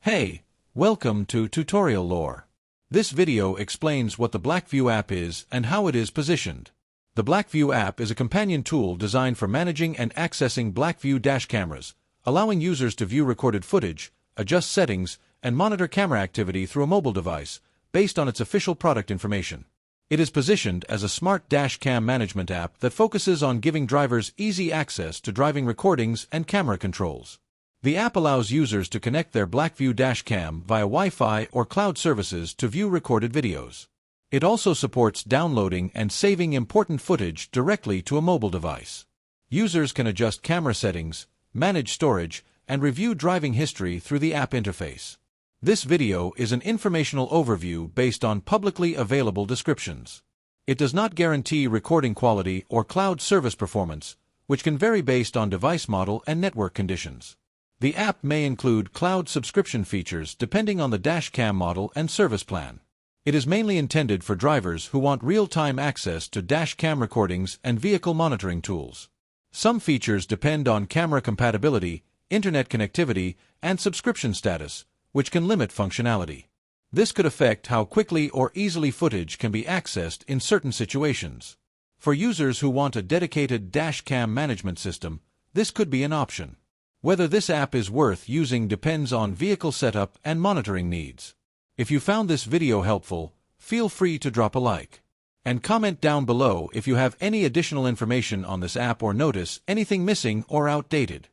Hey, welcome to Tutorial Lore. This video explains what the BlackVue app is and how it is positioned. The BlackVue app is a companion tool designed for managing and accessing BlackVue dash cameras, allowing users to view recorded footage, adjust settings, and monitor camera activity through a mobile device, based on its official product information. It is positioned as a smart dashcam management app that focuses on giving drivers easy access to driving recordings and camera controls. The app allows users to connect their BlackVue dashcam via Wi-Fi or cloud services to view recorded videos. It also supports downloading and saving important footage directly to a mobile device. Users can adjust camera settings, manage storage, and review driving history through the app interface. This video is an informational overview based on publicly available descriptions. It does not guarantee recording quality or cloud service performance, which can vary based on device model and network conditions. The app may include cloud subscription features depending on the dashcam model and service plan. It is mainly intended for drivers who want real-time access to dashcam recordings and vehicle monitoring tools. Some features depend on camera compatibility, internet connectivity, and subscription status, which can limit functionality. This could affect how quickly or easily footage can be accessed in certain situations. For users who want a dedicated dashcam management system, this could be an option. Whether this app is worth using depends on vehicle setup and monitoring needs. If you found this video helpful, feel free to drop a like. And comment down below if you have any additional information on this app or notice anything missing or outdated.